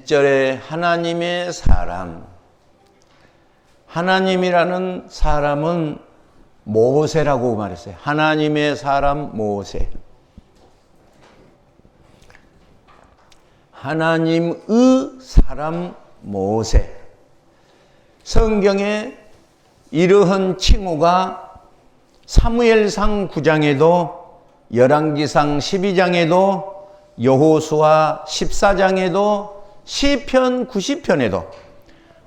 1절에 하나님의 사람, 하나님이라는 사람은 모세라고 말했어요. 하나님의 사람 모세. 하나님의 사람 모세. 성경에 이러한 칭호가 사무엘상 9장에도 열왕기상 12장에도 여호수아 14장에도 시편 90편에도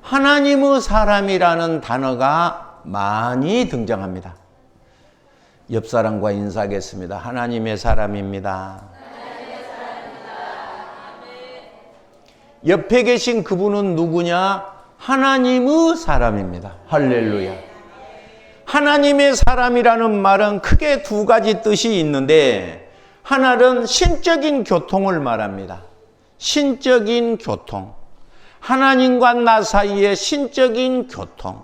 하나님의 사람이라는 단어가 많이 등장합니다. 옆 사람과 인사하겠습니다. 하나님의 사람입니다. 옆에 계신 그분은 누구냐? 하나님의 사람입니다. 할렐루야. 하나님의 사람이라는 말은 크게 두 가지 뜻이 있는데, 하나는 신적인 교통을 말합니다. 신적인 교통. 하나님과 나 사이의 신적인 교통.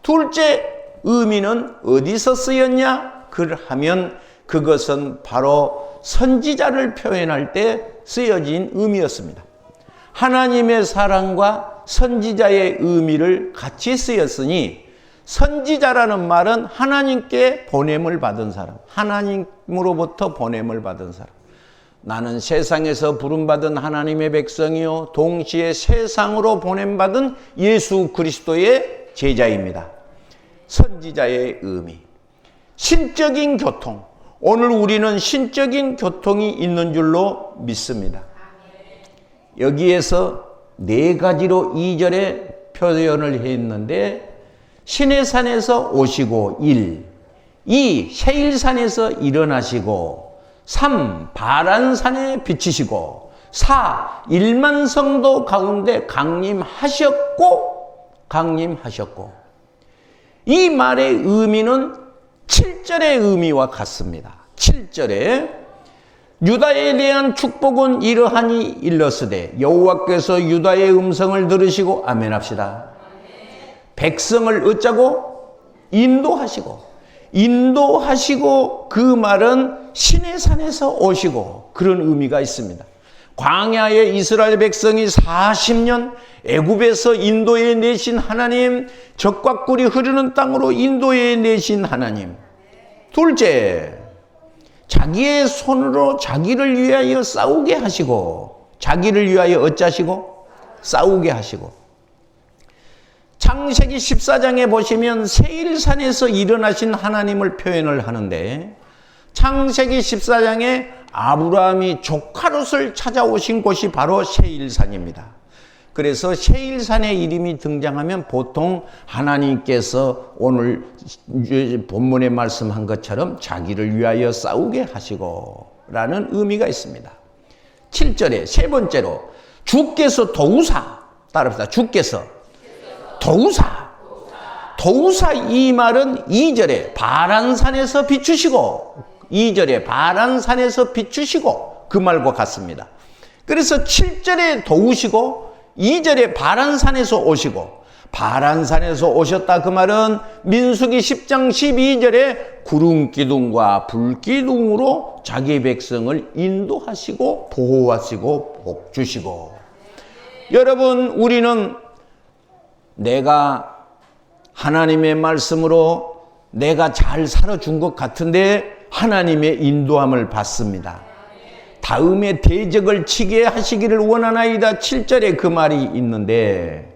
둘째 의미는 어디서 쓰였냐? 그러하면 그것은 바로 선지자를 표현할 때 쓰여진 의미였습니다. 하나님의 사랑과 선지자의 의미를 같이 쓰였으니, 선지자라는 말은 하나님께 보냄을 받은 사람, 하나님으로부터 보냄을 받은 사람. 나는 세상에서 부름받은 하나님의 백성이요 동시에 세상으로 보냄받은 예수 그리스도의 제자입니다. 선지자의 의미. 신적인 교통. 오늘 우리는 신적인 교통이 있는 줄로 믿습니다. 여기에서 네 가지로 2절에 표현을 했는데, 시내산에서 오시고 1, 2, 세일산에서 일어나시고 3, 바란산에 비치시고 4, 1만 성도 가운데 강림하셨고 이 말의 의미는 7절의 의미와 같습니다. 7절에 유다에 대한 축복은 이러하니 일러스되 여호와께서 유다의 음성을 들으시고 아멘 합시다. 백성을 어쩌고? 인도하시고 그 말은 시내산에서 오시고 그런 의미가 있습니다. 광야에 이스라엘 백성이 40년 애굽에서 인도해 내신 하나님, 젖과 꿀이 흐르는 땅으로 인도해 내신 하나님. 둘째, 자기의 손으로 자기를 위하여 싸우게 하시고, 자기를 위하여 어쩌시고? 싸우게 하시고. 창세기 14장에 보시면 세일산에서 일어나신 하나님을 표현을 하는데, 창세기 14장에 아브라함이 조카 롯을 찾아오신 곳이 바로 세일산입니다. 그래서 세일산의 이름이 등장하면 보통 하나님께서 오늘 본문에 말씀한 것처럼 자기를 위하여 싸우게 하시고 라는 의미가 있습니다. 7절에 세 번째로 주께서 도우사, 따라합시다. 주께서 도우사 이 말은 2절에 바란산에서 비추시고, 2절에 바란산에서 비추시고 그 말과 같습니다. 그래서 7절에 도우시고 2절에 바란산에서 오시고, 바란산에서 오셨다 그 말은 민수기 10장 12절에 구름기둥과 불기둥으로 자기 백성을 인도하시고 보호하시고 복주시고. 여러분, 우리는 내가 하나님의 말씀으로 내가 잘 살아준 것 같은데 하나님의 인도함을 받습니다. 다음에 대적을 치게 하시기를 원하나이다 7절에 그 말이 있는데,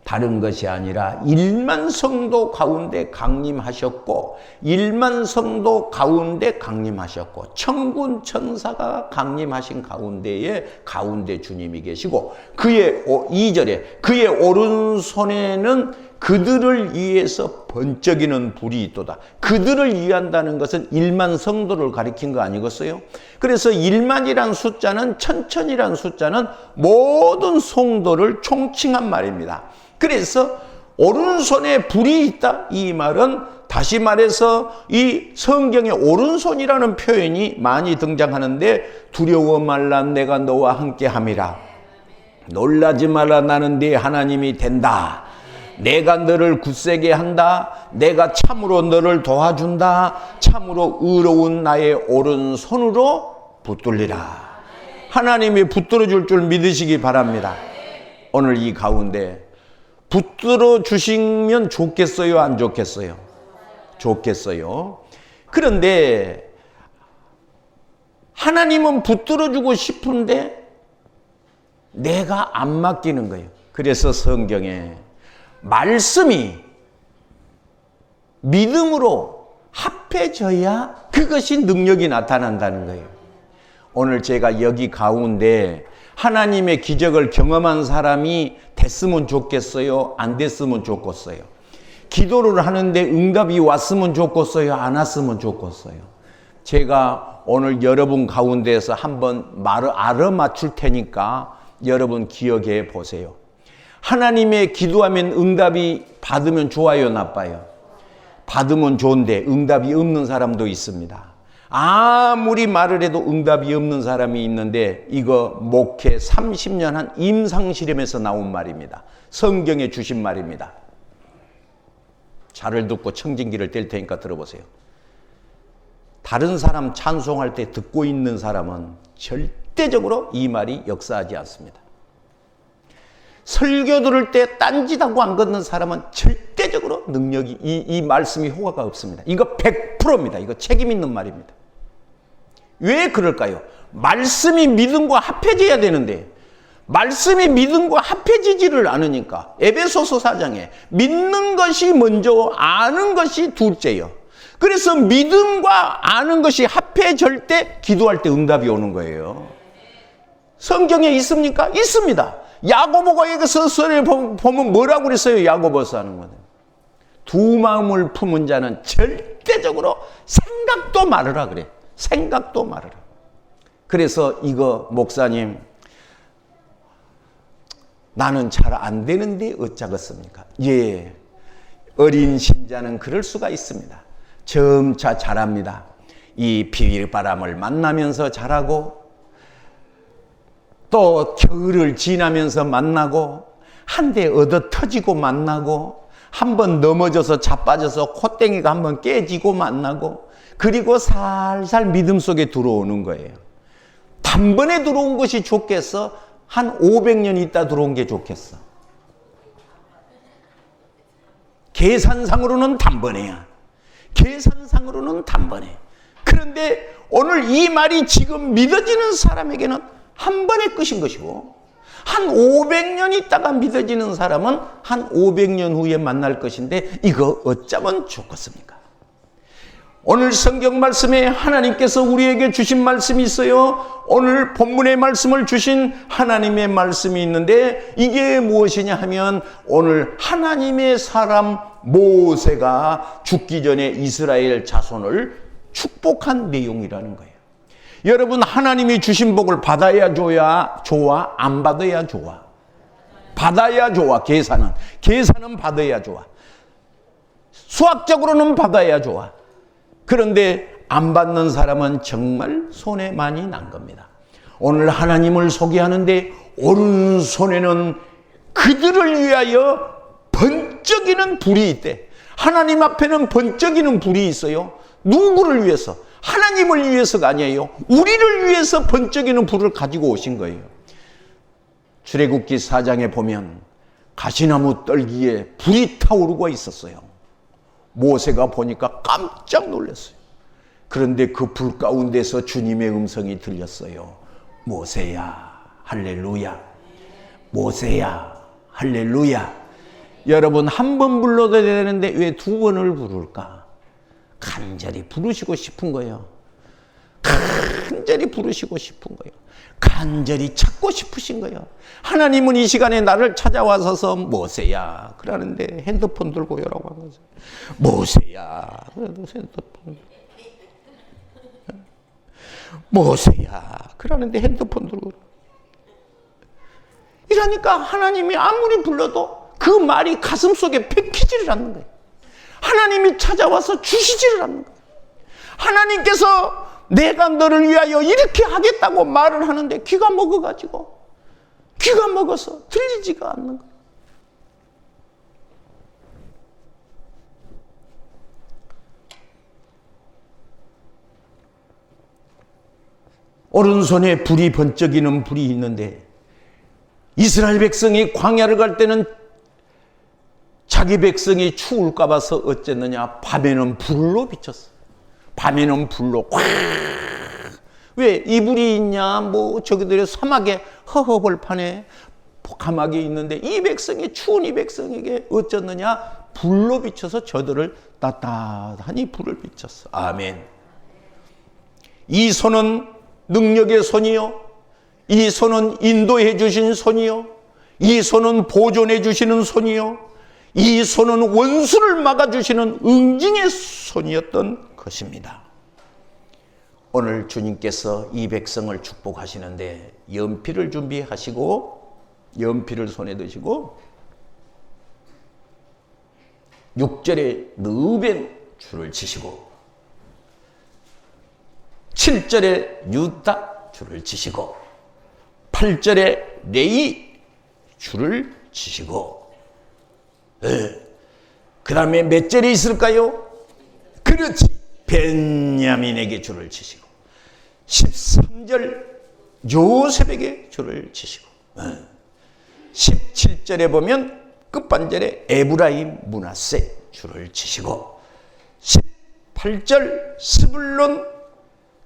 다른 것이 아니라 1만 성도 가운데 강림하셨고, 1만 성도 가운데 강림하셨고, 천군 천사가 강림하신 가운데 주님이 계시고, 그의 2절에 그의 오른손에는 그들을 위해서 번쩍이는 불이 있도다. 그들을 위한다는 것은 1만 성도를 가리킨 거 아니겠어요? 그래서 1만이란 숫자는, 천천이란 숫자는 모든 성도를 총칭한 말입니다. 그래서 오른손에 불이 있다 이 말은, 다시 말해서 이 성경에 오른손이라는 표현이 많이 등장하는데, 두려워 말라 내가 너와 함께 함이라. 놀라지 마라 나는 네 하나님이 된다. 내가 너를 굳세게 한다. 내가 참으로 너를 도와준다. 참으로 의로운 나의 오른손으로 붙들리라. 하나님이 붙들어 줄 줄 믿으시기 바랍니다. 오늘 이 가운데 붙들어 주시면 좋겠어요, 안 좋겠어요? 좋겠어요. 그런데 하나님은 붙들어 주고 싶은데 내가 안 맡기는 거예요. 그래서 성경에 말씀이 믿음으로 합해져야 그것이 능력이 나타난다는 거예요. 오늘 제가 여기 가운데 하나님의 기적을 경험한 사람이 됐으면 좋겠어요? 안 됐으면 좋겠어요? 기도를 하는데 응답이 왔으면 좋겠어요? 안 왔으면 좋겠어요? 제가 오늘 여러분 가운데에서 한번 말을 알아맞출 테니까 여러분 기억해 보세요. 하나님의 기도하면 응답이 받으면 좋아요, 나빠요? 받으면 좋은데 응답이 없는 사람도 있습니다. 아무리 말을 해도 응답이 없는 사람이 있는데 이거 목회 30년 한 임상실험에서 나온 말입니다. 성경에 주신 말입니다. 잘을 듣고 청진기를 뗄 테니까 들어보세요. 다른 사람 찬송할 때 듣고 있는 사람은 절대적으로 이 말이 역사하지 않습니다. 설교 들을 때 딴짓하고 안 걷는 사람은 절대적으로 능력이 이 말씀이 효과가 없습니다. 이거 100%입니다. 이거 책임 있는 말입니다. 왜 그럴까요? 말씀이 믿음과 합해져야 되는데 말씀이 믿음과 합해지지를 않으니까 에베소서 4장에 믿는 것이 먼저 아는 것이 둘째요. 그래서 믿음과 아는 것이 합해질 때 기도할 때 응답이 오는 거예요. 성경에 있습니까? 있습니다. 야고보가 여기서 보면 뭐라고 그랬어요? 야고보서 하는 거는 두 마음을 품은 자는 절대적으로 생각도 말으라 그래. 생각도 말으라. 그래서 이거 목사님 나는 잘 안 되는데 어쩌겠습니까? 예, 어린 신자는 그럴 수가 있습니다. 점차 자랍니다. 이 비바람을 만나면서 자라고 또 겨울을 지나면서 만나고 한 대 얻어 터지고 만나고 한 번 넘어져서 자빠져서 콧땡이가 한 번 깨지고 만나고 그리고 살살 믿음 속에 들어오는 거예요. 단번에 들어온 것이 좋겠어? 한 500년 있다 들어온 게 좋겠어? 계산상으로는 단번에야. 계산상으로는 단번에. 그런데 오늘 이 말이 지금 믿어지는 사람에게는 한 번에 끝인 것이고 한 500년 있다가 믿어지는 사람은 한 500년 후에 만날 것인데 이거 어쩌면 좋겠습니까? 오늘 성경 말씀에 하나님께서 우리에게 주신 말씀이 있어요. 오늘 본문의 말씀을 주신 하나님의 말씀이 있는데 이게 무엇이냐 하면 오늘 하나님의 사람 모세가 죽기 전에 이스라엘 자손을 축복한 내용이라는 거예요. 여러분 하나님이 주신 복을 받아야 좋아? 안 받아야 좋아? 받아야 좋아. 계산은 받아야 좋아. 수학적으로는 받아야 좋아. 그런데 안 받는 사람은 정말 손해 많이 난 겁니다. 오늘 하나님을 소개하는데 오른손에는 그들을 위하여 번쩍이는 불이 있대. 하나님 앞에는 번쩍이는 불이 있어요. 누구를 위해서? 하나님을 위해서가 아니에요. 우리를 위해서 번쩍이는 불을 가지고 오신 거예요. 출애굽기 4장에 보면 가시나무 떨기에 불이 타오르고 있었어요. 모세가 보니까 깜짝 놀랐어요. 그런데 그 불 가운데서 주님의 음성이 들렸어요. 모세야, 할렐루야. 모세야, 할렐루야. 여러분 한 번 불러도 되는데 왜 두 번을 부를까? 간절히 부르시고 싶은 거예요. 간절히 부르시고 싶은 거예요. 간절히 찾고 싶으신 거예요. 하나님은 이 시간에 나를 찾아와서 모세야 그러는데 핸드폰 들고 오라고 하는 거죠. 모세야 그래도 핸드폰 모세야 그러는데 핸드폰 들고 이러니까 하나님이 아무리 불러도 그 말이 가슴속에 패키지를 않는 거예요. 하나님이 찾아와서 주시지를 않는 거예요. 하나님께서 내가 너를 위하여 이렇게 하겠다고 말을 하는데 귀가 먹어서 들리지가 않는 거예요. 오른손에 불이 번쩍이는 불이 있는데 이스라엘 백성이 광야를 갈 때는 자기 백성이 추울까 봐서 어쨌느냐, 밤에는 불로 비쳤어. 밤에는 불로 꽉. 왜 이 불이 있냐, 뭐 저기들의 사막에 허허벌판에 감하게 있는데 이 백성이, 추운 이 백성에게 어쩌느냐, 불로 비춰서 저들을 따뜻하니 불을 비쳤어. 아멘. 이 손은 능력의 손이요, 이 손은 인도해 주신 손이요, 이 손은 보존해 주시는 손이요, 이 손은 원수를 막아주시는 응징의 손이었던 것입니다. 오늘 주님께서 이 백성을 축복하시는데 연필을 준비하시고, 연필을 손에 드시고 6절에 르우벤 줄을 치시고 7절에 유다 줄을 치시고 8절에 레위 줄을 치시고, 그 다음에 몇 절에 있을까요? 그렇지, 벤야민에게 줄을 치시고 13절 요셉에게 줄을 치시고 17절에 보면 끝반절에 에브라임 므낫세 줄을 치시고 18절 스불론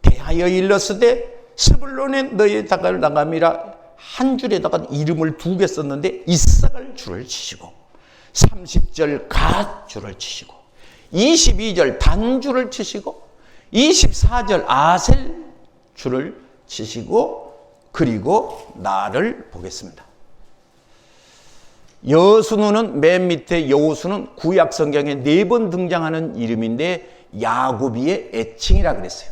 대하여 일렀으되 스불론에 너희 다갈 나감이라 한 줄에다가 이름을 2개 썼는데 이사갈 줄을 치시고 30절 갓 줄을 치시고 22절 단 줄을 치시고 24절 아셀 줄을 치시고, 그리고 나를 보겠습니다. 여수누는 맨 밑에, 여호수는 구약 성경에 4번 등장하는 이름인데 야곱이의 애칭이라 그랬어요.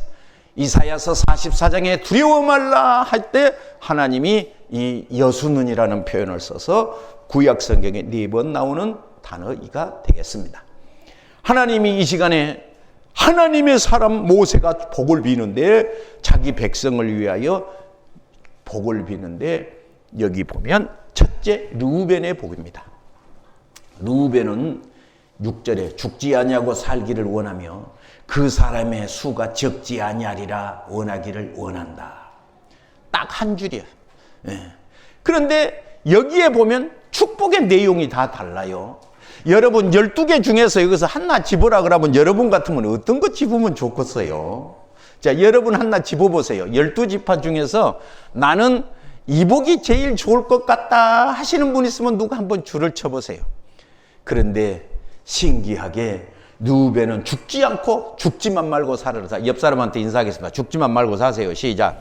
이사야서 44장에 두려워 말라 할 때 하나님이 이 여수눈이라는 표현을 써서 구약 성경에 4번 나오는 단어가 되겠습니다. 하나님이 이 시간에 하나님의 사람 모세가 복을 비는데, 자기 백성을 위하여 복을 비는데, 여기 보면 첫째 르우벤의 복입니다. 르우벤은 6절에 죽지 아니하고 살기를 원하며 그 사람의 수가 적지 아니하리라 원하기를 원한다. 딱 한 줄이에요. 그런데 여기에 보면 축복의 내용이 다 달라요. 여러분 12개 중에서 여기서 하나 집어라 그러면 여러분 같으면 어떤 거 집으면 좋겠어요? 자, 여러분 하나 집어보세요. 12지파 중에서 나는 이 복이 제일 좋을 것 같다 하시는 분 있으면 누가 한번 줄을 쳐보세요. 그런데 신기하게 르우벤은 죽지 않고 죽지만 말고 살아라. 옆 사람한테 인사하겠습니다. 죽지만 말고 사세요. 시작.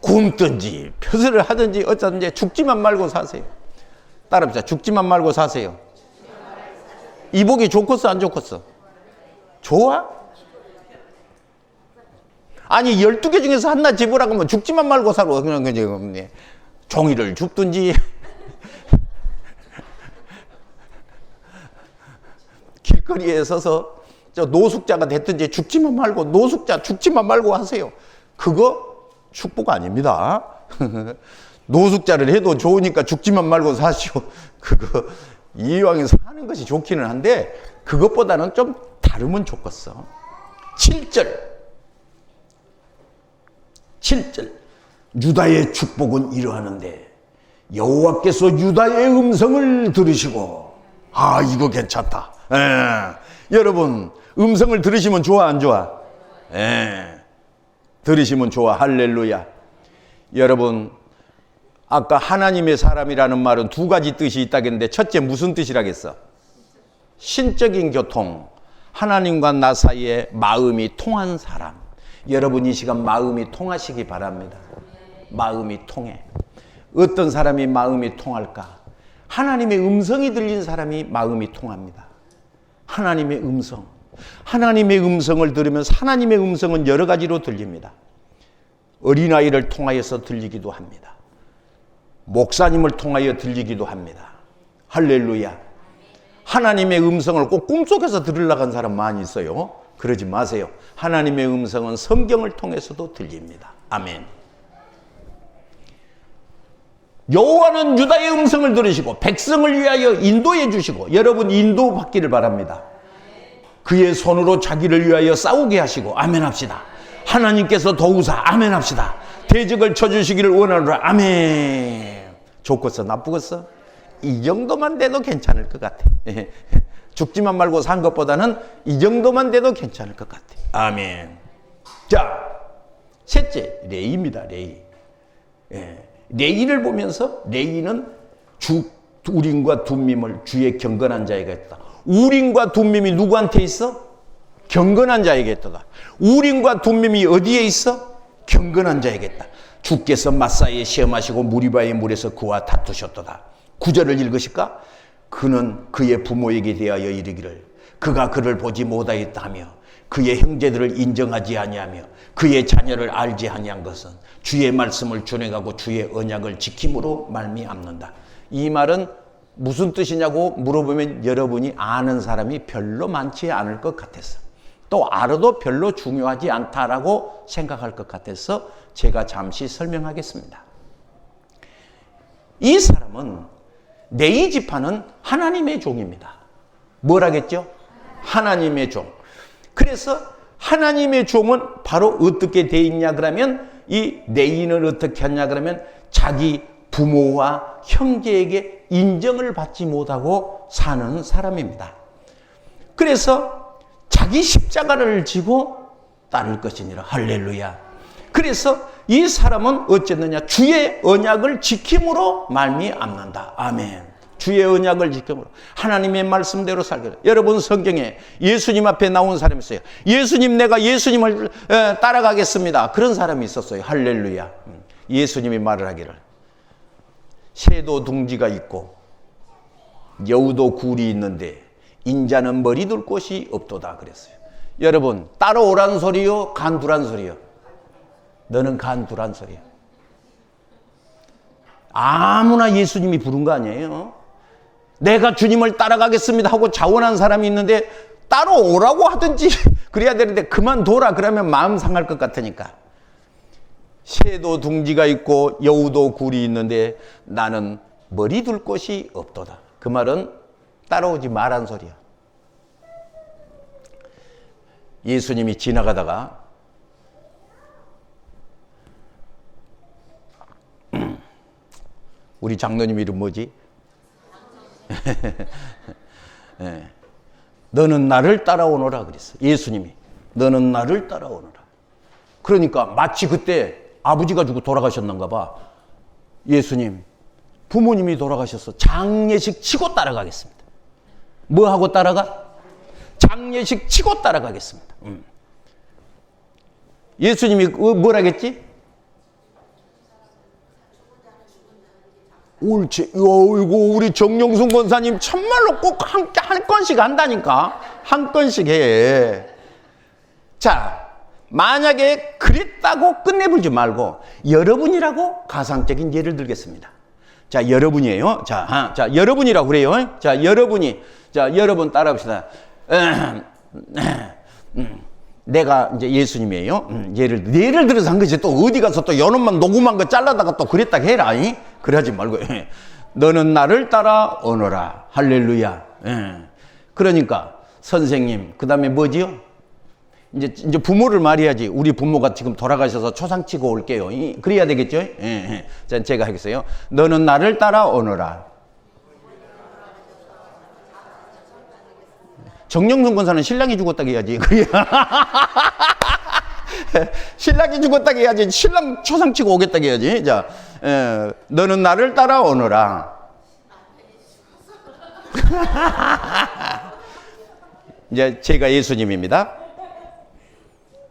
굶든지 표세를 하든지 어쩌든지 죽지만 말고 사세요. 따라합시다. 죽지만 말고 사세요. 이 복이 좋겠어 안 좋겠어? 좋아? 아니 12개 중에서 하나 집으라 그러면 죽지만 말고 살아. 그냥 종이를 줍든지 길거리에 서서 저 노숙자가 됐든지 죽지만 말고, 노숙자 죽지만 말고 하세요. 그거 축복 아닙니다. 노숙자를 해도 좋으니까 죽지만 말고 사시오. 그거 이왕에 사는 것이 좋기는 한데 그것보다는 좀 다르면 좋겠어. 7절 유다의 축복은 이러하는데 여호와께서 유다의 음성을 들으시고, 아 이거 괜찮다. 여러분 음성을 들으시면 좋아 안 좋아? 들으시면 좋아. 할렐루야. 여러분 아까 하나님의 사람이라는 말은 2가지 뜻이 있다겠는데 첫째 무슨 뜻이라겠어? 신적인 교통, 하나님과 나 사이에 마음이 통한 사람. 여러분 이 시간 마음이 통하시기 바랍니다. 마음이 통해. 어떤 사람이 마음이 통할까? 하나님의 음성이 들린 사람이 마음이 통합니다. 하나님의 음성. 하나님의 음성을 들으면서 하나님의 음성은 여러 가지로 들립니다. 어린아이를 통하여서 들리기도 합니다. 목사님을 통하여 들리기도 합니다. 할렐루야. 하나님의 음성을 꼭 꿈속에서 들으려고 한 사람 많이 있어요. 그러지 마세요. 하나님의 음성은 성경을 통해서도 들립니다. 아멘. 여호와는 유다의 음성을 들으시고 백성을 위하여 인도해 주시고, 여러분 인도 받기를 바랍니다. 그의 손으로 자기를 위하여 싸우게 하시고, 아멘 합시다. 하나님께서 도우사 아멘 합시다. 대적을 쳐주시기를 원하노라 아멘. 좋겠어 나쁘겠어? 이 정도만 돼도 괜찮을 것 같아. 죽지만 말고 산 것보다는 이 정도만 돼도 괜찮을 것 같아. 아멘. 자, 셋째 레위입니다. 레위. 레위를 보면서 레위는 우림과 둠밈을 주의 경건한 자에게 했다. 우림과 둠밈이 누구한테 있어? 경건한 자에게 했다. 우림과 둠밈이 어디에 있어? 경건한 자에게 했다. 주께서 마사에 시험하시고 무리바의 물에서 그와 다투셨도다. 9절을 읽으실까? 그는 그의 부모에게 대하여 이르기를 그가 그를 보지 못하였다며 그의 형제들을 인정하지 아니하며 그의 자녀를 알지 아니한 것은 주의 말씀을 준행하고 주의 언약을 지킴으로 말미암는다. 이 말은 무슨 뜻이냐고 물어보면 여러분이 아는 사람이 별로 많지 않을 것 같았어. 또 알아도 별로 중요하지 않다라고 생각할 것 같아서 제가 잠시 설명하겠습니다. 이 사람은 레위 지파는 하나님의 종입니다. 뭐라겠죠? 하나님의 종. 그래서 하나님의 종은 바로 어떻게 돼 있냐 그러면 이 레위는 어떻게 하냐 그러면 자기 부모와 형제에게 인정을 받지 못하고 사는 사람입니다. 그래서 자기 십자가를 지고 따를 것이니라. 할렐루야. 그래서 이 사람은 어쨌느냐? 주의 언약을 지킴으로 말미암는다. 아멘. 주의 언약을 지킴으로 하나님의 말씀대로 살게. 여러분 성경에 예수님 앞에 나온 사람이 있어요. 예수님 내가 예수님을 따라가겠습니다. 그런 사람이 있었어요. 할렐루야. 예수님이 말을 하기를 새도 둥지가 있고 여우도 굴이 있는데 인자는 머리 둘 곳이 없도다 그랬어요. 여러분 따라오란 소리요 간두란 소리요? 너는 간두란 소리야. 아무나 예수님이 부른 거 아니에요. 내가 주님을 따라가겠습니다 하고 자원한 사람이 있는데 따라오라고 하든지 그래야 되는데 그만둬라 그러면 마음 상할 것 같으니까. 새도 둥지가 있고 여우도 굴이 있는데 나는 머리 둘 곳이 없도다. 그 말은 따라오지 말란 소리야. 예수님이 지나가다가 우리 장로님 이름 뭐지? 네. 너는 나를 따라오너라 그랬어. 예수님이 너는 나를 따라오너라. 그러니까 마치 그때 아버지가 죽고 돌아가셨는가 봐. 예수님 부모님이 돌아가셔서 장례식 치고 따라가겠습니다. 뭐 하고 따라가? 장례식 치고 따라가겠습니다. 예수님이 뭐라겠지? 옳지. 이거 우리 정영순 권사님 참말로 꼭 한 건씩 한다니까. 한 건씩 해. 자, 만약에 그랬다고 끝내불지 말고 여러분이라고 가상적인 예를 들겠습니다. 자, 여러분이에요. 자, 여러분이라고 그래요. 자, 여러분 따라합시다. 내가 이제 예수님이에요. 예를 들어서 한 거지. 또 어디 가서 또 연원만 녹음한 거 잘라다가 또 그랬다 해라. 그러지 말고. 너는 나를 따라 오너라. 할렐루야. 그러니까 선생님, 그 다음에 뭐지요? 이제 부모를 말해야지. 우리 부모가 지금 돌아가셔서 초상 치고 올게요. 그래야 되겠죠? 자, 제가 하겠어요. 너는 나를 따라 오너라. 정영순 권사는 신랑이 죽었다고 해야지. 신랑이 죽었다고 해야지. 신랑 초상 치고 오겠다고 해야지. 자, 너는 나를 따라 오너라. 이제 제가 예수님입니다.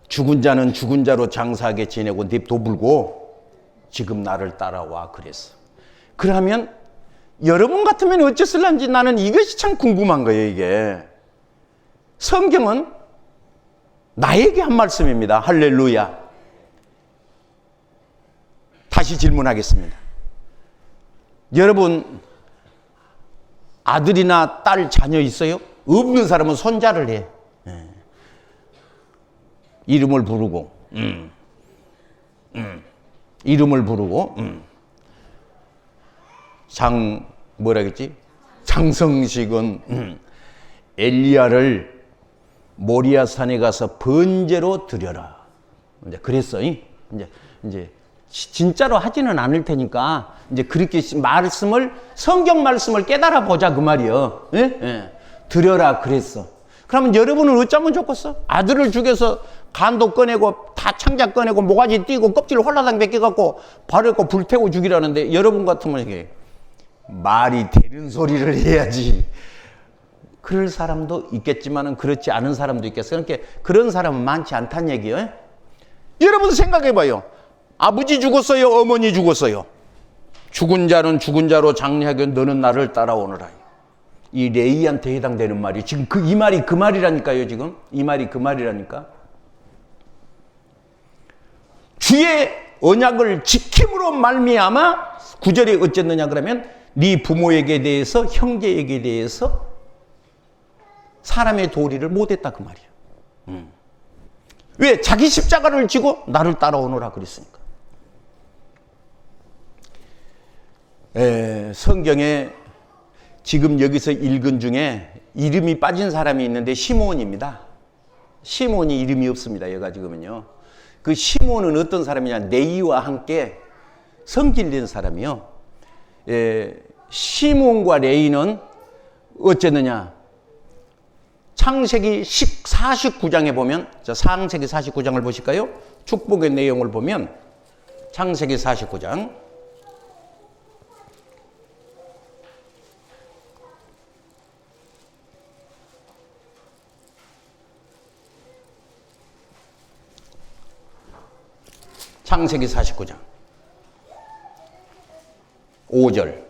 죽은 자는 죽은 자로 장사하게 지내고 냅둬 불고 지금 나를 따라와 그랬어. 그러면 여러분 같으면 어쩌실런지 나는 이것이 참 궁금한 거예요. 이게 성경은 나에게 한 말씀입니다. 할렐루야. 다시 질문하겠습니다. 여러분 아들이나 딸 자녀 있어요? 없는 사람은 손자를 해. 이름을 부르고 이름을 부르고 뭐라겠지? 장성식은 엘리야를 모리아 산에 가서 번제로 드려라. 이제 그랬어. 이제 진짜로 하지는 않을 테니까 이제 그렇게 성경 말씀을 깨달아 보자 그 말이요. 예? 예. 드려라 그랬어. 그러면 여러분은 어쩌면 좋겠어? 아들을 죽여서 간도 꺼내고 다 창자 꺼내고 모가지 띄고 껍질 홀라당 벗겨갖고 바르고 불태워 죽이라는데 여러분 같으면 이게 말이 되는 소리를 해야지. 그럴 사람도 있겠지만은 그렇지 않은 사람도 있겠어요. 그러니까 그런 사람은 많지 않다는 얘기예요. 여러분 생각해봐요. 아버지 죽었어요? 어머니 죽었어요? 죽은 자는 죽은 자로 장례하게 너는 나를 따라오너라. 이 레이한테 해당되는 말이 지금 이 말이 그 말이라니까요. 지금 이 말이 그 말이라니까. 주의 언약을 지킴으로 말미암아 9절에 어쨌느냐 그러면 네 부모에게 대해서 형제에게 대해서 사람의 도리를 못했다 그 말이야. 왜? 자기 십자가를 지고 나를 따라오너라 그랬으니까. 성경에 지금 여기서 읽은 중에 이름이 빠진 사람이 있는데 시몬입니다. 시몬이 이름이 없습니다. 얘가 지금은요. 그 시몬은 어떤 사람이냐? 네이와 함께 성질낸 사람이요. 시몬과 레이는 어쨌느냐? 창세기 49장에 보면, 창세기 49장을 보실까요? 축복의 내용을 보면 창세기 49장 창세기 49장 5절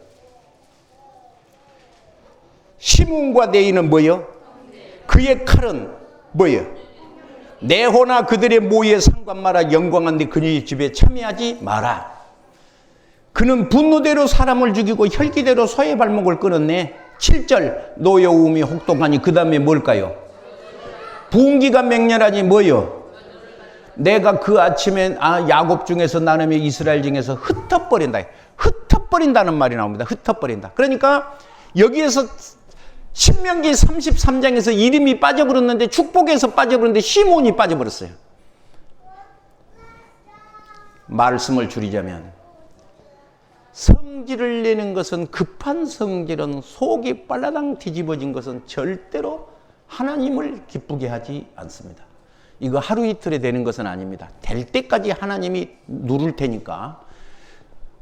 시몬과 네이는 뭐요? 그의 칼은 뭐요? 네호나 그들의 모의에 상관 마라. 영광한데 그의 집에 참여하지 마라. 그는 분노대로 사람을 죽이고 혈기대로 소의 발목을 끊었네. 7절 노여움이 혹독하니 그 다음에 뭘까요? 분기가 맹렬하니 뭐요? 내가 그 아침에 야곱 중에서 나누며 이스라엘 중에서 흩어버린다. 흩어버린다는 말이 나옵니다. 흩어버린다. 그러니까 여기에서 신명기 33장에서 이름이 빠져버렸는데 축복에서 빠져버렸는데 시몬이 빠져버렸어요. 말씀을 줄이자면 성질을 내는 것은 급한 성질은 속이 빨라당 뒤집어진 것은 절대로 하나님을 기쁘게 하지 않습니다. 이거 하루 이틀에 되는 것은 아닙니다. 될 때까지 하나님이 누를 테니까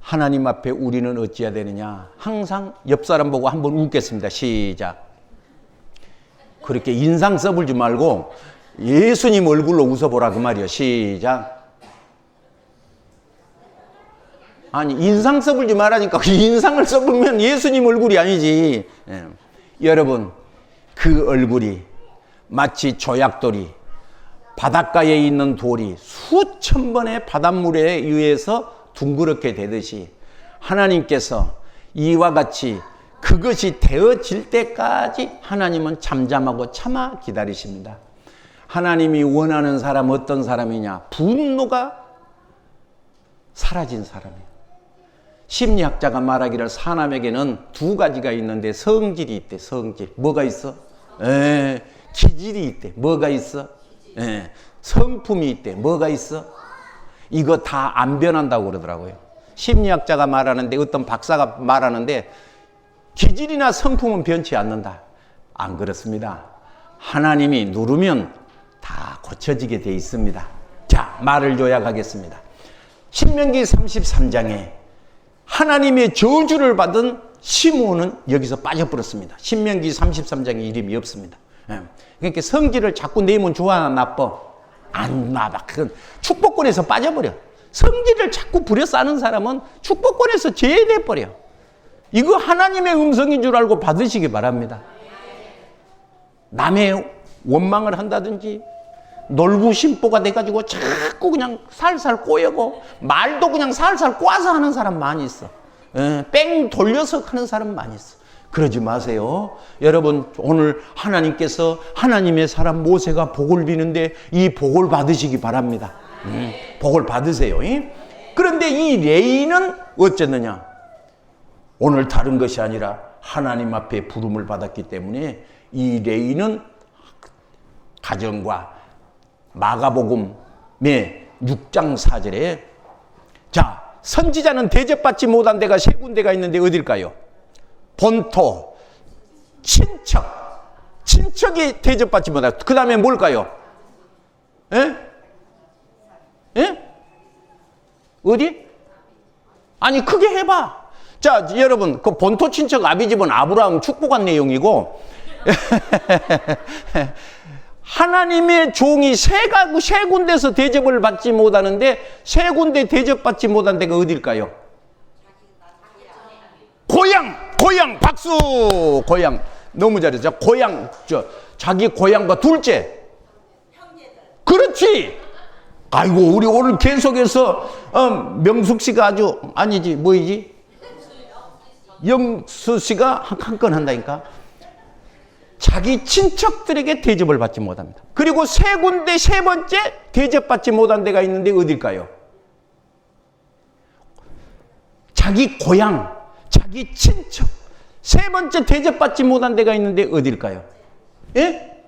하나님 앞에 우리는 어찌해야 되느냐. 항상 옆 사람 보고 한번 웃겠습니다. 시작. 그렇게 인상 써불지 말고 예수님 얼굴로 웃어보라 그 말이요. 시작. 아니 인상 써불지 말라니까. 인상을 써보면 예수님 얼굴이 아니지. 여러분 그 얼굴이 마치 조약돌이 바닷가에 있는 돌이 수천 번의 바닷물에 의해서 둥그렇게 되듯이 하나님께서 이와 같이 그것이 되어질 때까지 하나님은 잠잠하고 참아 기다리십니다. 하나님이 원하는 사람 어떤 사람이냐? 분노가 사라진 사람이에요. 심리학자가 말하기를 사람에게는 두 가지가 있는데 성질이 있대. 성질. 뭐가 있어? 기질이 있대. 뭐가 있어? 성품이 있대. 뭐가 있어? 이거 다 안 변한다고 그러더라고요. 심리학자가 말하는데 어떤 박사가 말하는데 기질이나 성품은 변치 않는다. 안 그렇습니다. 하나님이 누르면 다 고쳐지게 돼 있습니다. 자, 말을 요약하겠습니다. 신명기 33장에 하나님의 저주를 받은 시몬은 여기서 빠져버렸습니다. 신명기 33장에 이름이 없습니다. 그러니까 성질을 자꾸 내면 좋아 나빠? 안 나빠. 그건 축복권에서 빠져버려. 성질을 자꾸 부려 싸는 사람은 축복권에서 제외돼버려. 이거 하나님의 음성인 줄 알고 받으시기 바랍니다. 남의 원망을 한다든지 놀부심보가 돼가지고 자꾸 그냥 살살 꼬여고 말도 그냥 살살 꽈서 하는 사람 많이 있어. 뺑 돌려서 하는 사람 많이 있어. 그러지 마세요. 여러분 오늘 하나님께서 하나님의 사람 모세가 복을 비는데 이 복을 받으시기 바랍니다. 복을 받으세요. 그런데 이 레이는 어쨌느냐? 오늘 다른 것이 아니라 하나님 앞에 부름을 받았기 때문에 이 레이는 가정과 마가복음의 6장 4절에 자, 선지자는 대접받지 못한 데가 세 군데가 있는데 어딜까요? 본토, 친척이 대접받지 못하고 그 다음에 뭘까요? 예? 예? 어디? 아니 크게 해봐. 자, 여러분 그 본토 친척 아비집은 아브라함 축복한 내용이고 하나님의 종이 세 군데서 대접을 받지 못하는데 세 군데 대접받지 못한 데가 어딜까요? 고향 박수. 고향 너무 잘했죠. 고향 자기 고향과 둘째. 그렇지. 아이고 우리 오늘 계속해서 명숙 씨가 아주 아니지 뭐이지? 영수 씨가 한 건 한다니까. 자기 친척들에게 대접을 받지 못합니다. 그리고 세 군데 세 번째 대접받지 못한 데가 있는데 어딜까요? 자기 고향, 자기 친척. 세 번째 대접받지 못한 데가 있는데 어딜까요? 예?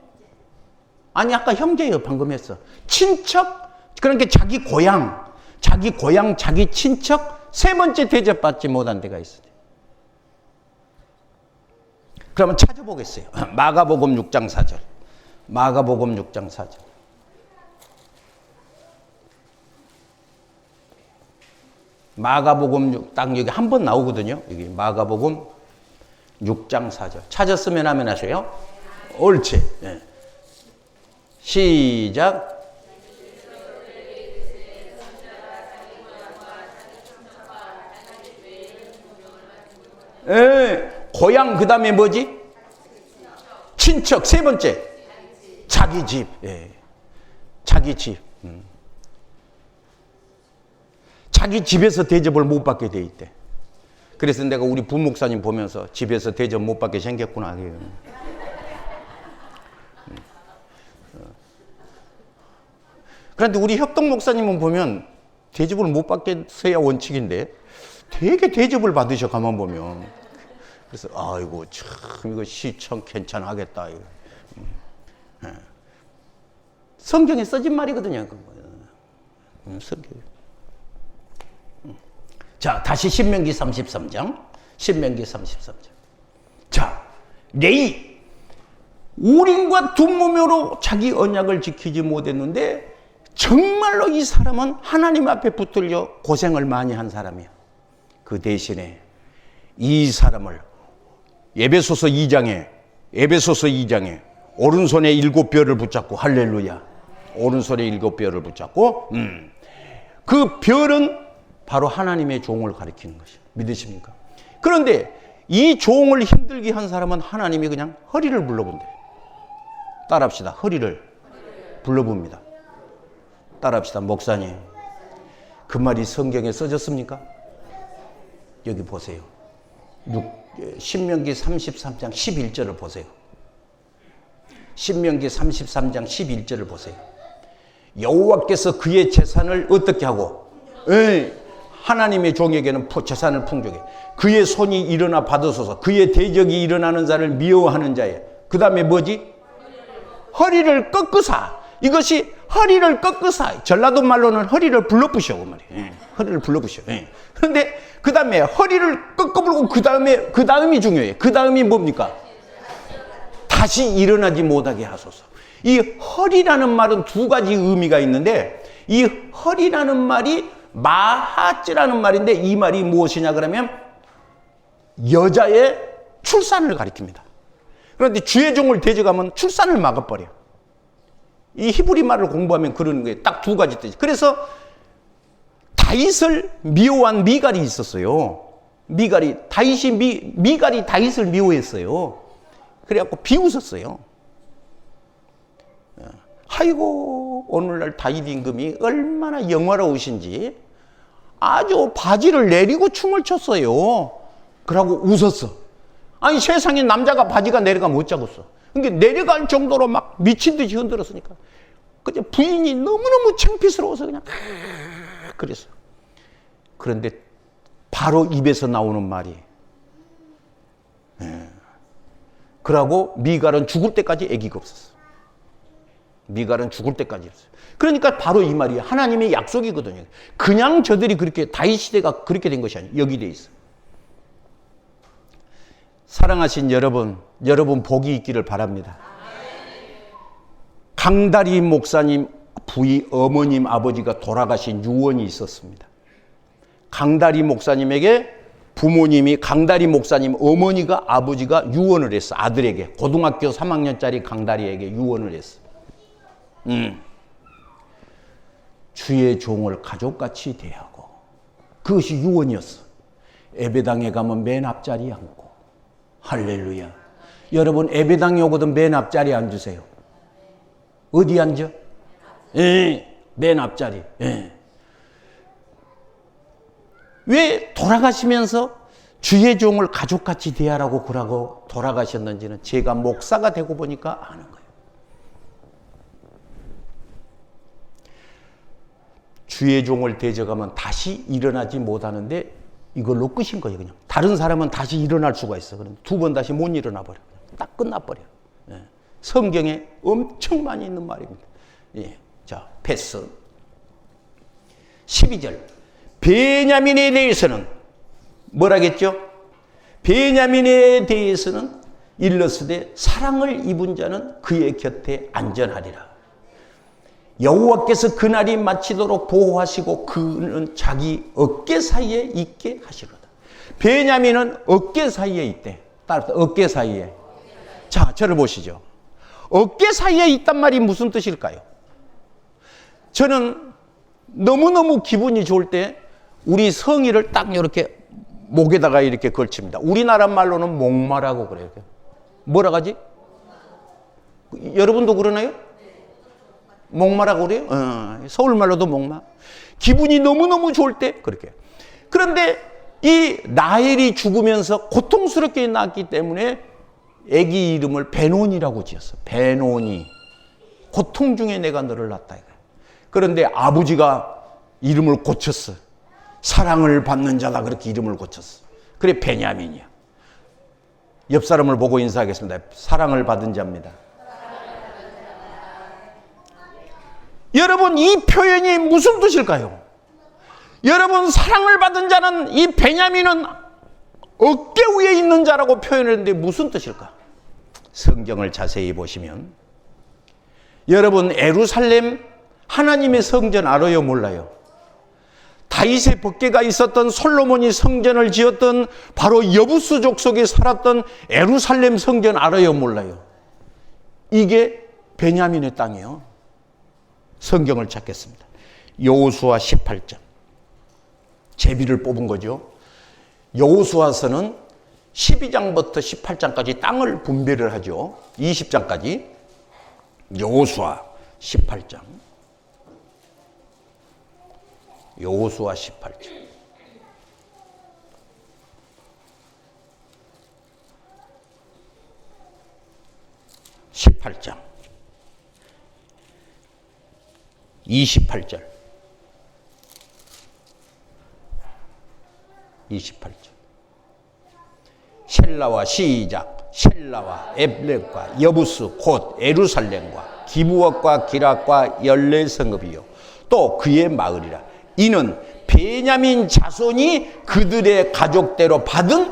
아니 아까 형제예요. 방금 했어. 친척, 그러니까 자기 고향, 자기 친척 세 번째 대접받지 못한 데가 있어요. 그러면 찾아보겠어요. 마가복음 6장 4절. 마가복음 6장 4절. 마가복음 딱 여기 한 번 나오거든요. 여기 마가복음 6장 4절. 찾았으면 하면 하세요. 옳지. 네. 시작. 고향 그 다음에 뭐지? 친척 세 번째 자기 집. 자기 집. 자기 집에서 대접을 못 받게 돼 있대. 그래서 내가 우리 부목사님 보면서 집에서 대접 못 받게 생겼구나. 그런데 우리 협동 목사님은 보면 대접을 못 받게 해야 원칙인데 되게 대접을 받으셔 가만 보면. 그래서 아이고 참 이거 시청 괜찮하겠다. 성경에 써진 말이거든요. 성경. 자, 다시 신명기 33장. 신명기 33장. 자, 레위 우림과 둠몸으로 자기 언약을 지키지 못했는데 정말로 이 사람은 하나님 앞에 붙들려 고생을 많이 한 사람이야. 그 대신에 이 사람을 에베소서 2장에 오른손에 7뼈를 붙잡고 할렐루야. 오른손에 7뼈를 붙잡고 그 뼈는 바로 하나님의 종을 가리키는 것이에요. 믿으십니까? 그런데 이 종을 힘들게 한 사람은 하나님이 그냥 허리를 불러본대. 따라합시다. 허리를 불러봅니다. 따라합시다. 목사님. 그 말이 성경에 써졌습니까? 여기 보세요. 신명기 33장 11절을 보세요. 신명기 33장 11절을 보세요. 여호와께서 그의 재산을 어떻게 하고 하나님의 종에게는 재산을 풍족해. 그의 손이 일어나 받으소서. 그의 대적이 일어나는 자를 미워하는 자에 그 다음에 뭐지? 허리를 꺾으사. 이것이 허리를 꺾으사. 전라도 말로는 허리를 불러부셔 그 말이에요. 허리를 불러부셔. 그런데 그 다음에 허리를 꺾어불고 그 다음이 중요해요. 그 다음이 뭡니까? 다시 일어나지 못하게 하소서. 이 허리라는 말은 두 가지 의미가 있는데 이 허리라는 말이 마하츠라는 말인데 이 말이 무엇이냐 그러면 여자의 출산을 가리킵니다. 그런데 주의 종을 대적하면 출산을 막아버려. 이 히브리 말을 공부하면 그러는 거예요. 딱 두 가지 뜻이. 그래서 다윗을 미워한 미갈이 있었어요. 미갈이 다윗을 미워했어요. 그래갖고 비웃었어요. 아이고 오늘날 다윗 임금이 얼마나 영화로우신지 아주 바지를 내리고 춤을 췄어요. 그러고 웃었어. 아니 세상에 남자가 바지가 내려가면 어쩌겠어. 그러니까 내려갈 정도로 막 미친 듯이 흔들었으니까 그냥 부인이 너무너무 창피스러워서 그냥 그랬어. 그런데 바로 입에서 나오는 말이 그러고 미갈은 죽을 때까지 애기가 없었어. 미갈은 죽을 때까지 했어요. 그러니까 바로 이 말이 하나님의 약속이거든요. 그냥 저들이 그렇게 다윗 시대가 그렇게 된 것이 아니에요. 여기 돼 있어. 사랑하신 여러분 복이 있기를 바랍니다. 강다리 목사님 부의 어머님 아버지가 돌아가신 유언이 있었습니다. 강다리 목사님에게 부모님이 강다리 목사님 어머니가 아버지가 유언을 했어. 아들에게 고등학교 3학년짜리 강다리에게 유언을 했어. 주의 종을 가족같이 대하고. 그것이 유언이었어. 예배당에 가면 맨 앞자리에 앉고. 할렐루야. 여러분 예배당에 오거든 맨 앞자리에 앉으세요. 어디 앉아? 맨 앞자리. 왜 돌아가시면서 주의 종을 가족같이 대하라고 그러고 돌아가셨는지는 제가 목사가 되고 보니까 아는 거예요. 주의 종을 대적하면 다시 일어나지 못하는데 이걸로 끝인 거예요. 그냥 다른 사람은 다시 일어날 수가 있어. 그럼 두 번 다시 못 일어나 버려. 딱 끝나버려. 성경에 엄청 많이 있는 말입니다. 자, 패스. 12절. 베냐민에 대해서는 뭐라겠죠? 베냐민에 대해서는 일러스되 사랑을 입은 자는 그의 곁에 안전하리라. 여호와께서 그날이 마치도록 보호하시고 그는 자기 어깨 사이에 있게 하시로다. 베냐민은 어깨 사이에 있대. 따라서 어깨 사이에. 자, 저를 보시죠. 어깨 사이에 있단 말이 무슨 뜻일까요? 저는 너무너무 기분이 좋을 때 우리 성의를 딱 이렇게 목에다가 이렇게 걸칩니다. 우리나라 말로는 목마라고 그래요. 뭐라 하지? 여러분도 그러나요? 목마라고 그래요? 서울말로도 목마. 기분이 너무너무 좋을 때 그렇게. 그런데 이 라헬이 죽으면서 고통스럽게 낳았기 때문에 아기 이름을 베논이라고 지었어. 베논이. 고통 중에 내가 너를 낳았다. 그런데 아버지가 이름을 고쳤어. 사랑을 받는 자다 그렇게 이름을 고쳤어. 그래 베냐민이야. 옆 사람을 보고 인사하겠습니다. 사랑을 받은 자입니다. 여러분 이 표현이 무슨 뜻일까요? 여러분 사랑을 받은 자는 이 베냐민은 어깨 위에 있는 자라고 표현했는데 무슨 뜻일까? 성경을 자세히 보시면 여러분 예루살렘 하나님의 성전 알아요 몰라요? 다윗의 법궤가 있었던 솔로몬이 성전을 지었던 바로 여부스 족속에 살았던 예루살렘 성전 알아요 몰라요? 이게 베냐민의 땅이에요. 성경을 찾겠습니다. 여호수아 18장. 제비를 뽑은 거죠. 여호수아서는 12장부터 18장까지 땅을 분배를 하죠. 20장까지. 여호수아 18장. 여호수아 18장. (18장) 28절. 28절. 셀라와 시작. 셀라와 에블렉과 여부스 곧 예루살렘과 기브엇과 기락과 열네 성읍이요 또 그의 마을이라. 이는 베냐민 자손이 그들의 가족대로 받은.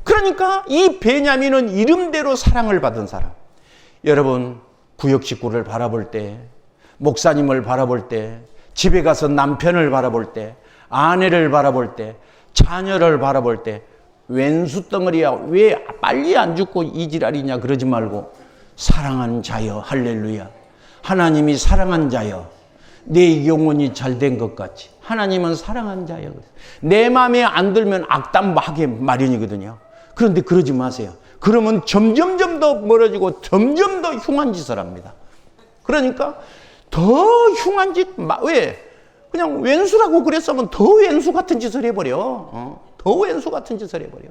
그러니까 이 베냐민은 이름대로 사랑을 받은 사람. 여러분 부역 식구를 바라볼 때, 목사님을 바라볼 때, 집에 가서 남편을 바라볼 때, 아내를 바라볼 때, 자녀를 바라볼 때 왼수 덩어리야 왜 빨리 안 죽고 이 지랄이냐 그러지 말고 사랑한 자여 할렐루야. 하나님이 사랑한 자여 내 영혼이 잘된 것 같이 하나님은 사랑한 자여. 내 마음에 안 들면 악담하게 마련이거든요. 그런데 그러지 마세요. 그러면 점점 더 멀어지고 점점 더 흉한 짓을 합니다. 그러니까 더 흉한 짓, 왜? 그냥 왼수라고 그랬으면 더 왼수 같은 짓을 해버려. 더 왼수 같은 짓을 해버려.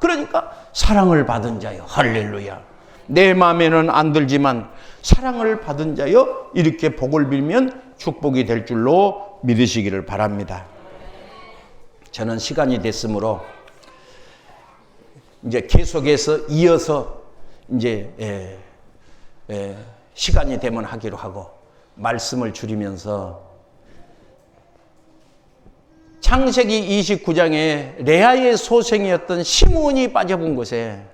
그러니까 사랑을 받은 자여 할렐루야. 내 마음에는 안 들지만 사랑을 받은 자여 이렇게 복을 빌면 축복이 될 줄로 믿으시기를 바랍니다. 저는 시간이 됐으므로 이제 계속해서 이어서 이제 시간이 되면 하기로 하고 말씀을 줄이면서 창세기 29장에 레아의 소생이었던 시므온이 빠져본 곳에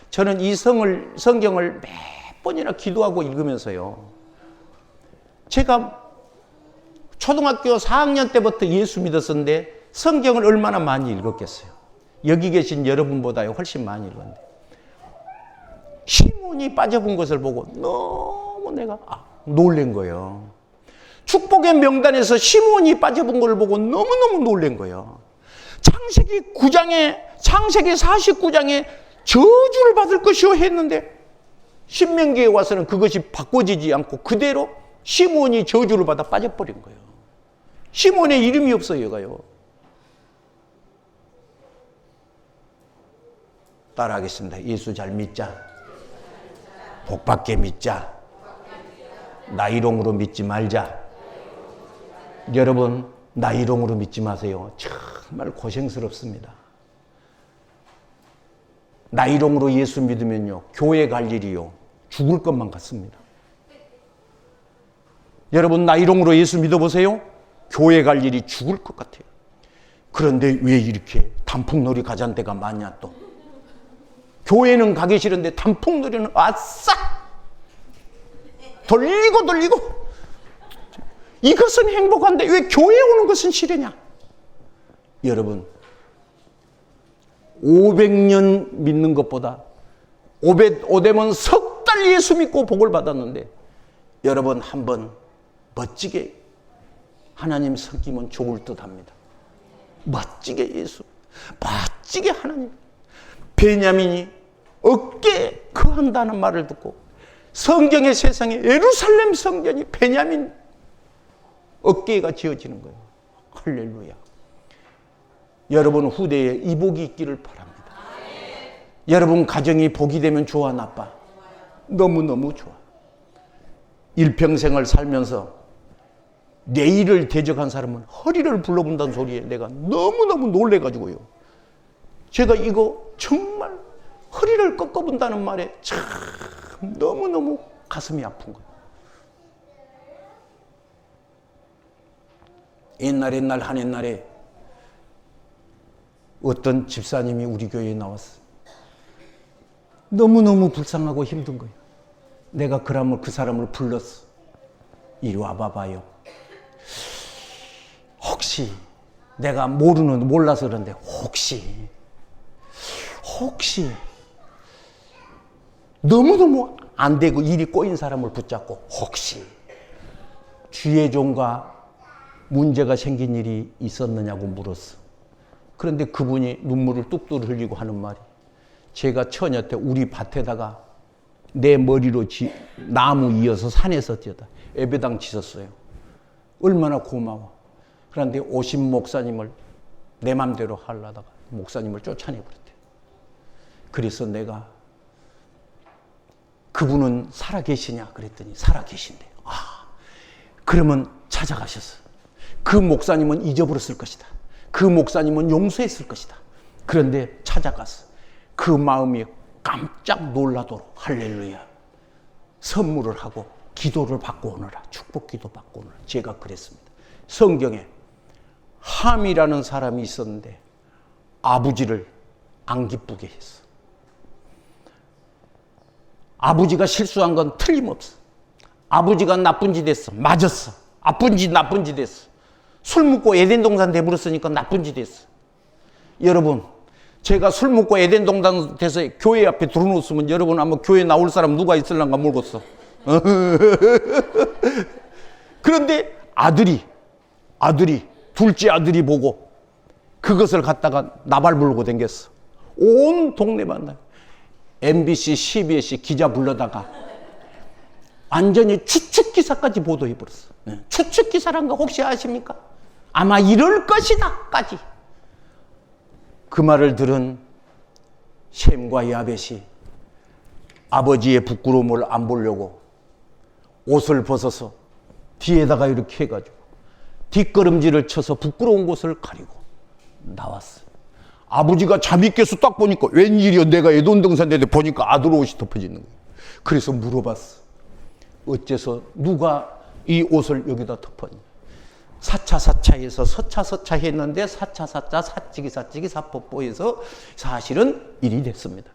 저는 이 성경을 몇 번이나 기도하고 읽으면서요. 제가 초등학교 4학년 때부터 예수 믿었었는데 성경을 얼마나 많이 읽었겠어요. 여기 계신 여러분보다 훨씬 많이 읽었는데 시므온이 빠져본 것을 보고 너무 내가 놀란 거예요. 축복의 명단에서 시므온이 빠져본 걸 보고 너무너무 놀란 거예요. 창세기 49장에 저주를 받을 것이요 했는데 신명기에 와서는 그것이 바꿔지지 않고 그대로 시므온이 저주를 받아 빠져버린 거예요. 시므온의 이름이 없어요. 얘가요. 따라하겠습니다. 예수 잘 믿자. 복받게 믿자. 나이롱으로 믿지 말자. 여러분, 나이롱으로 믿지 마세요. 정말 고생스럽습니다. 나이롱으로 예수 믿으면요, 교회 갈 일이요, 죽을 것만 같습니다. 여러분, 나이롱으로 예수 믿어보세요. 교회 갈 일이 죽을 것 같아요. 그런데 왜 이렇게 단풍놀이 가잔데가 많냐 또. 교회는 가기 싫은데 단풍놀이는 아싸! 돌리고 이것은 행복한데 왜 교회에 오는 것은 싫으냐? 여러분, 500년 믿는 것보다 오대면 석 달 예수 믿고 복을 받았는데 여러분 한번 멋지게 하나님 섬기면 좋을 듯 합니다. 멋지게 예수, 멋지게 하나님. 베냐민이 어깨에 거한다는 말을 듣고 성경의 세상에 예루살렘 성전이 베냐민 어깨가 지어지는 거예요. 할렐루야. 여러분 후대에 이 복이 있기를 바랍니다. 여러분 가정이 복이 되면 좋아 나빠? 너무너무 좋아. 일평생을 살면서 내일을 대적한 사람은 허리를 불러본다는 소리에 내가 너무너무 놀래가지고요. 제가 이거 정말 허리를 꺾어본다는 말에 참 너무너무 가슴이 아픈 거예요. 옛날 한 옛날에 어떤 집사님이 우리 교회에 나왔어. 너무너무 불쌍하고 힘든 거예요. 내가 그러면 그 사람을 불렀어. 이리 와봐봐요. 혹시 내가 몰라서 그런데 혹시 너무너무 안 되고 일이 꼬인 사람을 붙잡고 혹시 주의 종과 문제가 생긴 일이 있었느냐고 물었어. 그런데 그분이 눈물을 뚝뚝 흘리고 하는 말이, 제가 처녀 때 우리 밭에다가 내 머리로 나무 이어서 산에서 뛰어다 예배당 지었어요. 얼마나 고마워. 그런데 오신 목사님을 내 맘대로 하려다가 목사님을 쫓아내버렸대. 그래서 내가 그분은 살아계시냐 그랬더니 살아계신대. 그러면 찾아가셨어. 그 목사님은 잊어버렸을 것이다. 그 목사님은 용서했을 것이다. 그런데 찾아갔어. 그 마음이 깜짝 놀라도록 할렐루야 선물을 하고 기도를 받고 오너라. 축복 기도 받고 오너라. 제가 그랬습니다. 성경에 함이라는 사람이 있었는데 아버지를 안 기쁘게 했어. 아버지가 실수한 건 틀림없어. 아버지가 나쁜 짓 했어. 맞았어. 나쁜 짓 했어. 술 먹고 에덴 동산 내버렸으니까 나쁜 짓 했어. 여러분, 제가 술 먹고 에덴 동산 돼서 교회 앞에 들어놓았으면 여러분 아마 교회 나올 사람 누가 있을란가 모르겠어. 그런데 둘째 아들이 보고 그것을 갖다가 나발 부르고 댕겼어. 온 동네만 나. MBC, CBS 기자 불러다가 완전히 추측기사까지 보도해버렸어. 추측기사란 거 혹시 아십니까? 아마 이럴 것이다 까지. 그 말을 들은 셈과 야벳이 아버지의 부끄러움을 안 보려고 옷을 벗어서 뒤에다가 이렇게 해가지고 뒷걸음질을 쳐서 부끄러운 곳을 가리고 나왔어. 아버지가 잠이 깨서 딱 보니까 웬일이야, 내가 애돈등산인데 보니까 아들 옷이 덮어지는 거예요. 그래서 물어봤어. 어째서 누가 이 옷을 여기다 덮었냐. 사차사차해서 서차서차 했는데 사차사차 사찌기 사뽀뽀해서 사실은 일이 됐습니다.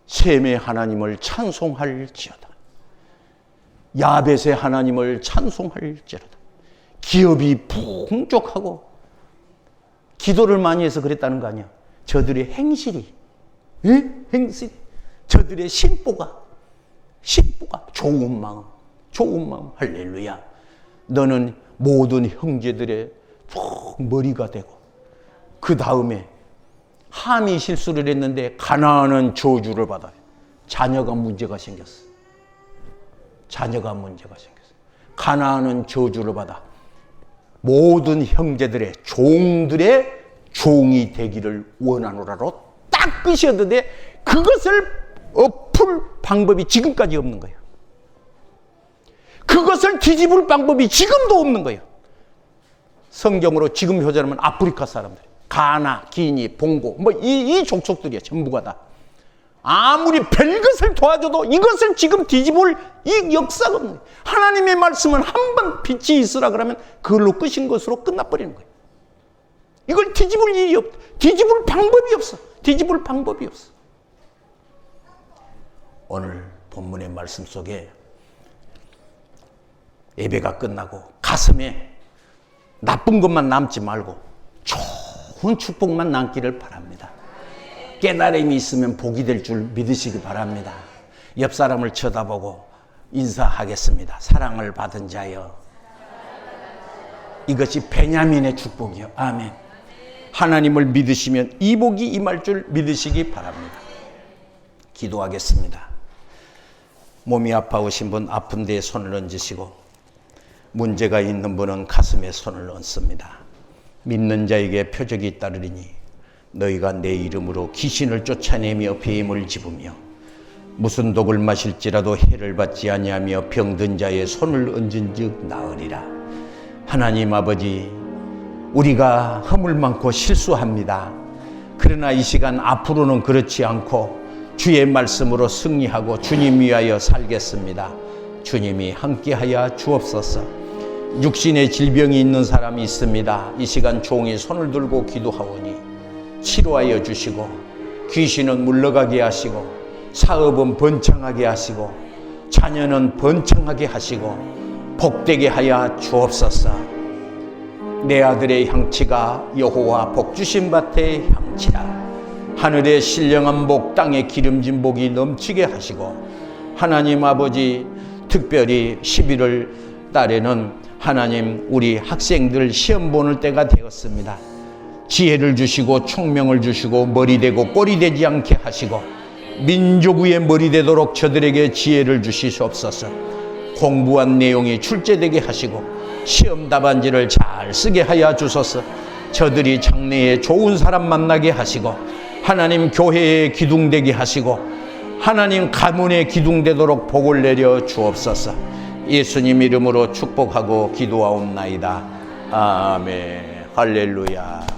셈의 하나님을 찬송할지어다. 야벳의 하나님을 찬송할지어다. 기업이 풍족하고 기도를 많이 해서 그랬다는 거 아니야. 저들의 행실이, 행실, 저들의 심보가 좋은 마음, 할렐루야. 너는 모든 형제들의 머리가 되고, 그 다음에 함이 실수를 했는데 가나안은 저주를 받아요. 자녀가 문제가 생겼어. 가나안은 저주를 받아 모든 형제들의 종들의 종이 되기를 원하노라로 딱 끝이었는데 그것을 엎을 방법이 지금까지 없는 거예요. 그것을 뒤집을 방법이 지금도 없는 거예요. 성경으로 지금 효자라면 아프리카 사람들, 가나, 기니, 봉고, 이 족속들이야. 전부가 다. 아무리 별것을 도와줘도 이것을 지금 뒤집을 이 역사가 없는 거예요. 하나님의 말씀은 한 번 빛이 있으라 그러면 그걸로 끝인 것으로 끝나버리는 거예요. 이걸 뒤집을 일이 없다. 뒤집을 방법이 없어. 오늘 본문의 말씀 속에 예배가 끝나고 가슴에 나쁜 것만 남지 말고 좋은 축복만 남기를 바랍니다. 깨달음이 있으면 복이 될 줄 믿으시기 바랍니다. 옆 사람을 쳐다보고 인사하겠습니다. 사랑을 받은 자여. 이것이 베냐민의 축복이요. 아멘. 하나님을 믿으시면 이 복이 임할 줄 믿으시기 바랍니다. 기도하겠습니다. 몸이 아파오신 분 아픈 데에 손을 얹으시고, 문제가 있는 분은 가슴에 손을 얹습니다. 믿는 자에게 표적이 따르리니 너희가 내 이름으로 귀신을 쫓아내며 뱀을 집으며 무슨 독을 마실지라도 해를 받지 아니하며 병든 자의 손을 얹은 즉 나으리라. 하나님 아버지, 우리가 허물 많고 실수합니다. 그러나 이 시간 앞으로는 그렇지 않고 주의 말씀으로 승리하고 주님 위하여 살겠습니다. 주님이 함께하여 주옵소서. 육신의 질병이 있는 사람이 있습니다. 이 시간 종이 손을 들고 기도하오니 치료하여 주시고, 귀신은 물러가게 하시고, 사업은 번창하게 하시고, 자녀는 번창하게 하시고, 복되게 하여 주옵소서. 내 아들의 향치가 여호와 복주신 밭의 향치라. 하늘의 신령한 복, 땅의 기름진 복이 넘치게 하시고, 하나님 아버지, 특별히 11월 달에는 하나님 우리 학생들 시험 보는 때가 되었습니다. 지혜를 주시고 총명을 주시고 머리 되고 꼬리 되지 않게 하시고 민족 위에 머리 되도록 저들에게 지혜를 주시옵소서. 공부한 내용이 출제되게 하시고 시험 답안지를 잘 쓰게 하여 주소서. 저들이 장래에 좋은 사람 만나게 하시고 하나님 교회에 기둥되게 하시고 하나님 가문에 기둥되도록 복을 내려 주옵소서. 예수님 이름으로 축복하고 기도하옵나이다. 아멘. 할렐루야.